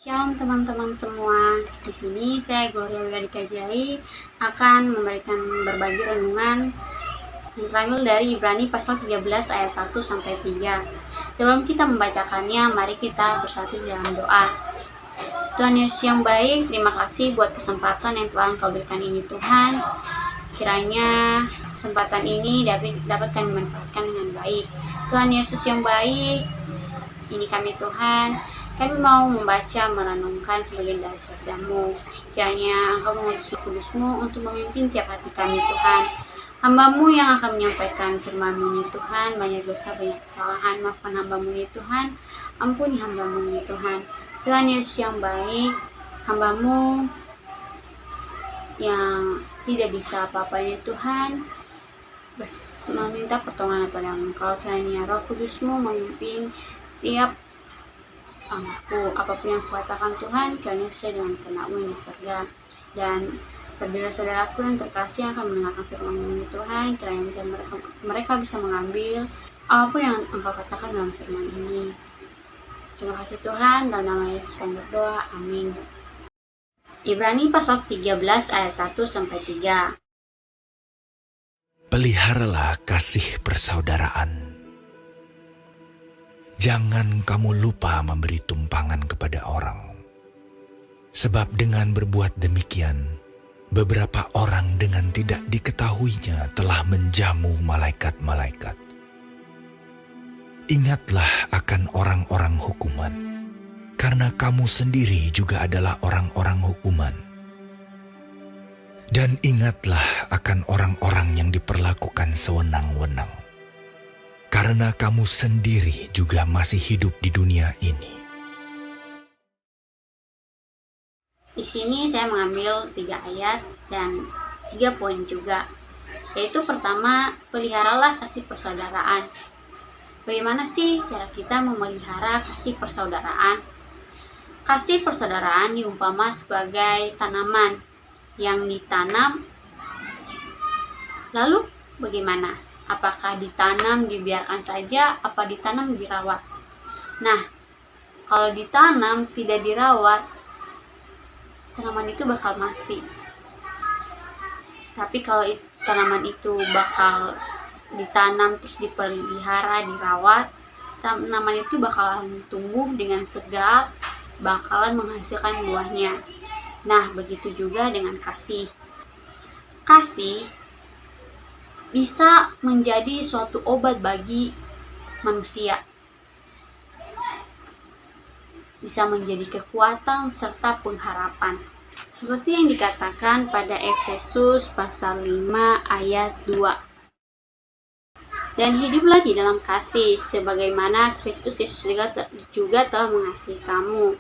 Shalom teman-teman semua. Di sini saya Gloria Wiladika Jai akan memberikan berbagi renungan yang terambil dari Ibrani pasal 13 ayat 1 sampai 3. Sebelum kita membacakannya, mari kita bersatu dalam doa. Tuhan Yesus yang baik, terima kasih buat kesempatan yang telah Engkau berikan ini Tuhan. Kiranya kesempatan ini dapat kami manfaatkan dengan baik. Tuhan Yesus yang baik, ini kami Tuhan. Kami mau membaca, merenungkan sebagian dari sabda-Mu. Kiranya Engkau mengutus Kudus-Mu untuk memimpin tiap hati kami Tuhan. Hamba-Mu yang akan menyampaikan firman-Mu ini Tuhan, banyak dosa, banyak kesalahan. Maafkan hamba-Mu ini Tuhan, ampuni hamba-Mu ini Tuhan. Tuhan Yesus yang baik, hamba-Mu yang tidak bisa apa-apa ini Tuhan, meminta pertolongan pada Engkau. Kiranya Roh Kudus-Mu memimpin tiap aku, apapun yang kukatakan Tuhan, kiranya sesuai dengan kehendak-Mu yang di surga. Dan saudara-saudaraku yang terkasih yang akan mendengarkan firman-Mu Tuhan, kiranya mereka bisa mengambil apapun yang Engkau katakan dalam firman ini. Terima kasih Tuhan, dalam nama Yesus kami berdoa, amin. Ibrani pasal 13 ayat 1 sampai 3. Peliharalah kasih persaudaraan. Jangan kamu lupa memberi tumpangan kepada orang. Sebab dengan berbuat demikian, beberapa orang dengan tidak diketahuinya telah menjamu malaikat-malaikat. Ingatlah akan orang-orang hukuman, karena kamu sendiri juga adalah orang-orang hukuman. Dan ingatlah akan orang-orang yang diperlakukan sewenang-wenang, karena kamu sendiri juga masih hidup di dunia ini. Di sini saya mengambil 3 ayat dan 3 poin juga. Yaitu pertama, peliharalah kasih persaudaraan. Bagaimana sih cara kita memelihara kasih persaudaraan? Kasih persaudaraan diumpama sebagai tanaman yang ditanam. Lalu bagaimana? Apakah ditanam dibiarkan saja, apa ditanam dirawat? Nah, kalau ditanam tidak dirawat, tanaman itu bakal mati. Tapi kalau tanaman itu bakal ditanam terus dipelihara, dirawat, tanaman itu bakalan tumbuh dengan segar, bakalan menghasilkan buahnya. Nah, begitu juga dengan kasih. Kasih bisa menjadi suatu obat bagi manusia. Bisa menjadi kekuatan serta pengharapan. Seperti yang dikatakan pada Efesus pasal 5 ayat 2. Dan hiduplah di dalam kasih, sebagaimana Kristus Yesus juga telah mengasihi kamu,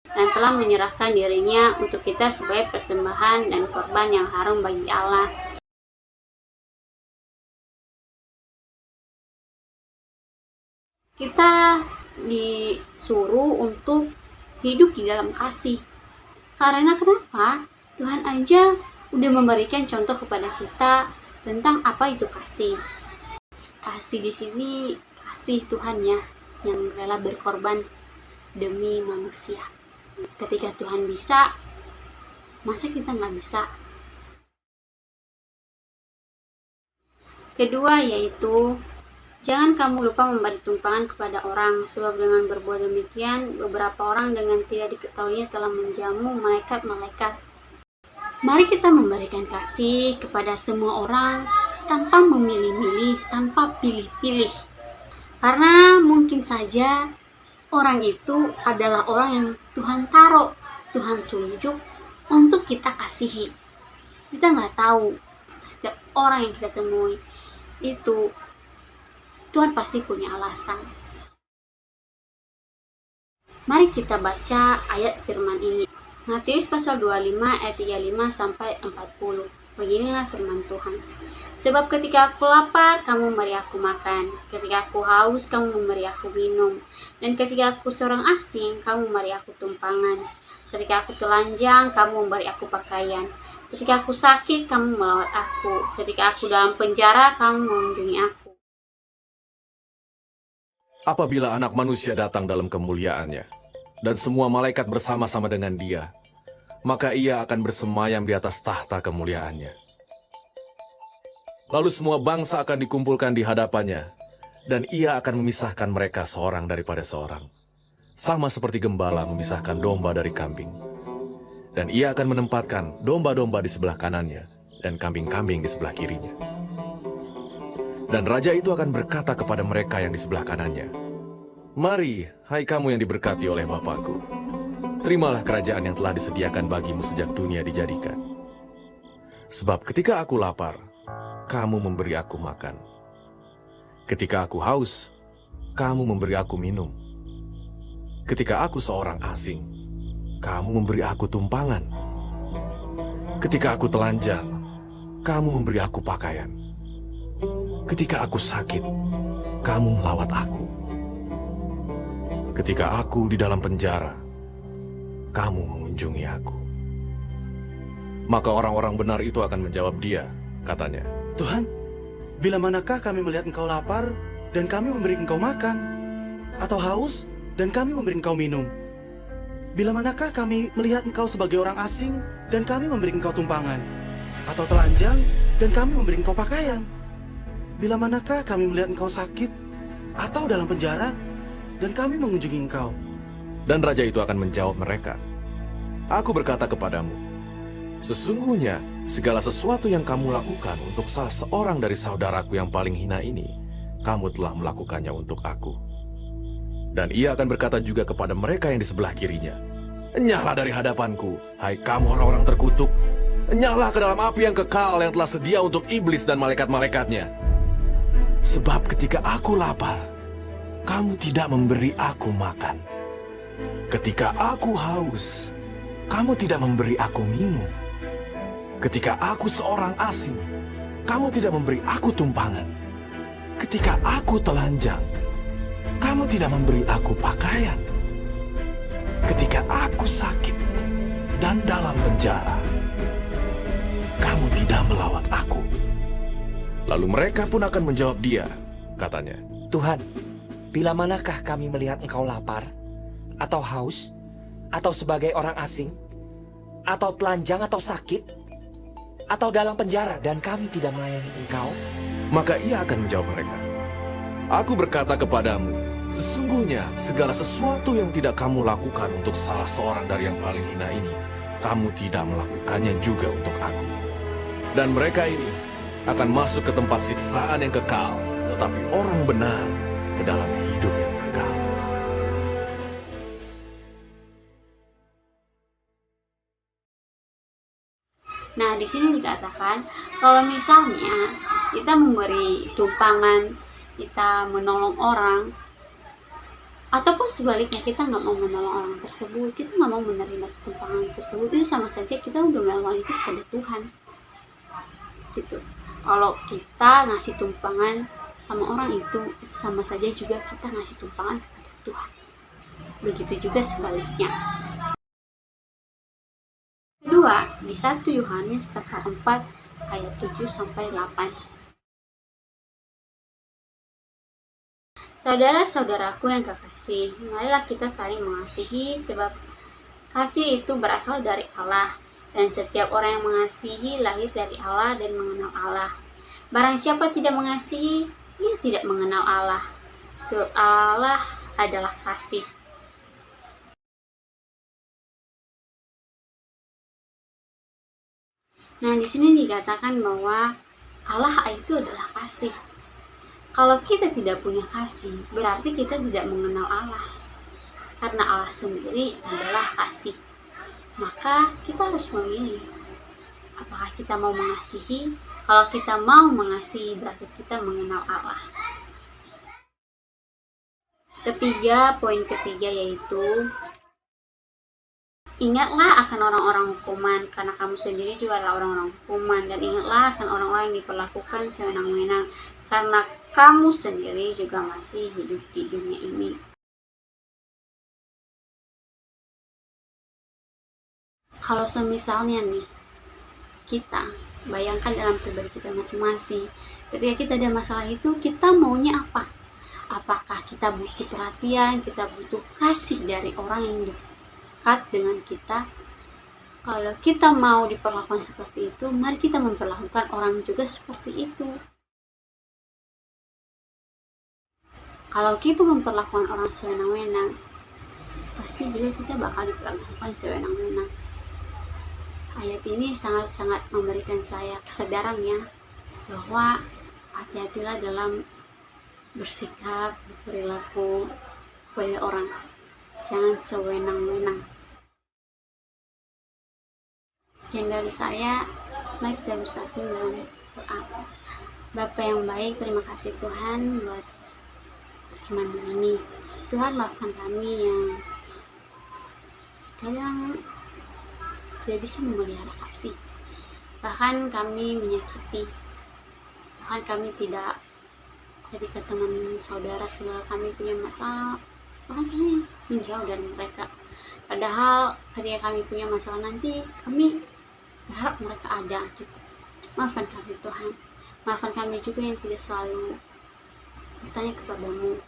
dan telah menyerahkan dirinya untuk kita sebagai persembahan dan korban yang harum bagi Allah. Kita disuruh untuk hidup di dalam kasih. Karena kenapa? Tuhan aja udah memberikan contoh kepada kita tentang apa itu kasih. Kasih di sini kasih Tuhan ya, yang rela berkorban demi manusia. Ketika Tuhan bisa, masa kita nggak bisa? Kedua yaitu, jangan kamu lupa memberi tumpangan kepada orang, sebab dengan berbuat demikian, beberapa orang dengan tidak diketahuinya telah menjamu malaikat-malaikat. Mari kita memberikan kasih kepada semua orang tanpa memilih-milih, tanpa pilih-pilih. Karena mungkin saja orang itu adalah orang yang Tuhan taruh, Tuhan tunjuk untuk kita kasihi. Kita nggak tahu, setiap orang yang kita temui itu Tuhan pasti punya alasan. Mari kita baca ayat firman ini. Matius pasal 25 ayat 35 sampai 40. Beginilah firman Tuhan. Sebab ketika aku lapar, kamu memberi aku makan. Ketika aku haus, kamu memberi aku minum. Dan ketika aku seorang asing, kamu memberi aku tumpangan. Ketika aku telanjang, kamu memberi aku pakaian. Ketika aku sakit, kamu melawat aku. Ketika aku dalam penjara, kamu mengunjungi aku. Apabila Anak Manusia datang dalam kemuliaannya, dan semua malaikat bersama-sama dengan dia. Maka ia akan bersemayam di atas tahta kemuliaannya. Lalu semua bangsa akan dikumpulkan di hadapannya, dan ia akan memisahkan mereka seorang daripada seorang, sama seperti gembala memisahkan domba dari kambing. Dan ia akan menempatkan domba-domba di sebelah kanannya, dan kambing-kambing di sebelah kirinya. Dan raja itu akan berkata kepada mereka yang di sebelah kanannya, "Mari, hai kamu yang diberkati oleh Bapakku, terimalah kerajaan yang telah disediakan bagimu sejak dunia dijadikan. Sebab ketika aku lapar, kamu memberi aku makan. Ketika aku haus, kamu memberi aku minum. Ketika aku seorang asing, kamu memberi aku tumpangan. Ketika aku telanjang, kamu memberi aku pakaian. Ketika aku sakit, kamu melawat aku. Ketika aku di dalam penjara, kamu mengunjungi aku." Maka orang-orang benar itu akan menjawab dia, katanya, Tuhan, bila manakah kami melihat engkau lapar dan kami memberi engkau makan, atau haus dan kami memberi engkau minum? Bila manakah kami melihat engkau sebagai orang asing dan kami memberi engkau tumpangan, atau telanjang dan kami memberi engkau pakaian? Bila manakah kami melihat engkau sakit atau dalam penjara dan kami mengunjungi engkau? Dan raja itu akan menjawab mereka, "Aku berkata kepadamu, sesungguhnya segala sesuatu yang kamu lakukan untuk salah seorang dari saudaraku yang paling hina ini, kamu telah melakukannya untuk aku." Dan ia akan berkata juga kepada mereka yang di sebelah kirinya, "Enyahlah dari hadapanku, hai kamu orang-orang terkutuk. Enyahlah ke dalam api yang kekal yang telah sedia untuk iblis dan malaikat-malaikatnya. Sebab ketika aku lapar, kamu tidak memberi aku makan. Ketika aku haus, kamu tidak memberi aku minum. Ketika aku seorang asing, kamu tidak memberi aku tumpangan. Ketika aku telanjang, kamu tidak memberi aku pakaian. Ketika aku sakit dan dalam penjara, kamu tidak melawat aku." Lalu mereka pun akan menjawab dia, katanya, Tuhan, bila manakah kami melihat engkau lapar, atau haus, atau sebagai orang asing, atau telanjang atau sakit, atau dalam penjara dan kami tidak melayani engkau? Maka ia akan menjawab mereka, "Aku berkata kepadamu, sesungguhnya segala sesuatu yang tidak kamu lakukan untuk salah seorang dari yang paling hina ini, kamu tidak melakukannya juga untuk aku." Dan mereka ini akan masuk ke tempat siksaan yang kekal, tetapi orang benar ke dalam hidup yang kekal. Nah, di sini dikatakan kalau misalnya kita memberi tumpangan, kita menolong orang, ataupun sebaliknya kita nggak mau menolong orang tersebut, kita nggak mau menerima tumpangan tersebut, itu sama saja kita udah melakukan itu kepada Tuhan. Gitu. Kalau kita ngasih tumpangan sama orang itu sama saja juga kita ngasih tumpangan kepada Tuhan. Begitu juga sebaliknya. Kedua, di 1 Yohanes pasal 4 ayat 7 sampai 8. Saudara-saudaraku yang kekasih, marilah kita saling mengasihi, sebab kasih itu berasal dari Allah, dan setiap orang yang mengasihi lahir dari Allah dan mengenal Allah. Barang siapa tidak mengasihi, ia tidak mengenal Allah, sebab Allah adalah kasih. Nah, di sini dikatakan bahwa Allah itu adalah kasih. Kalau kita tidak punya kasih, berarti kita tidak mengenal Allah. Karena Allah sendiri adalah kasih. Maka kita harus memilih. Apakah kita mau mengasihi? Kalau kita mau mengasihi, berarti kita mengenal Allah. Poin ketiga yaitu, ingatlah akan orang-orang hukuman, karena kamu sendiri juga adalah orang-orang hukuman. Dan ingatlah akan orang-orang yang diperlakukan sewenang-wenang, karena kamu sendiri juga masih hidup di dunia ini. Kalau semisalnya nih, kita bayangkan dalam pribadi kita masing-masing, ketika kita ada masalah itu, kita maunya apa? Apakah kita butuh perhatian, kita butuh kasih dari orang yang dekat dengan kita? Kalau kita mau diperlakukan seperti itu, mari kita memperlakukan orang juga seperti itu. Kalau kita memperlakukan orang sewenang-wenang, pasti juga kita bakal diperlakukan sewenang-wenang. Ayat ini sangat-sangat memberikan saya kesadaran ya, bahwa hati-hatilah dalam bersikap, berperilaku kepada orang. Jangan sewenang-wenang. Sekian dari saya, mari kita bersatu dalam berdoa. Bapa yang baik, terima kasih Tuhan buat firman ini. Tuhan, maafkan kami yang kadang tidak bisa memelihara kasih. Bahkan kami menyakiti. Bahkan kami tidak ketika teman saudara kami punya masalah, bahkan kami menjauh dari mereka. Padahal ketika kami punya masalah nanti, kami berharap mereka ada gitu. Maafkan kami Tuhan. Maafkan kami juga yang tidak selalu bertanya kepadamu.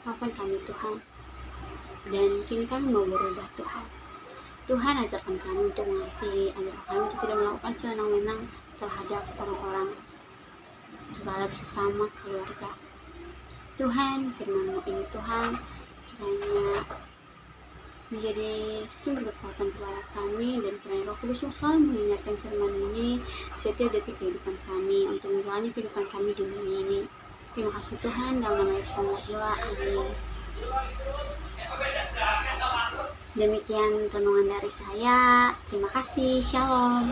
Maafkan kami Tuhan. Dan kini kami mau berubah Tuhan. Tuhan ajarkan kami untuk mengasihi, ajarkan kami untuk tidak melakukan sewenang-wenang terhadap orang-orang, terhadap sesama keluarga. Tuhan, firman-Mu ini Tuhan, kiranya menjadi sumber kekuatan kepada kami, dan kiranya Roh Kudus selalu mengingatkan firman ini setiap detik kehidupan kami untuk menjalani kehidupan kami di dunia ini. Terima kasih Tuhan, dalam nama Yesus kami berdoa, amin. Demikian renungan dari saya. Terima kasih. Shalom.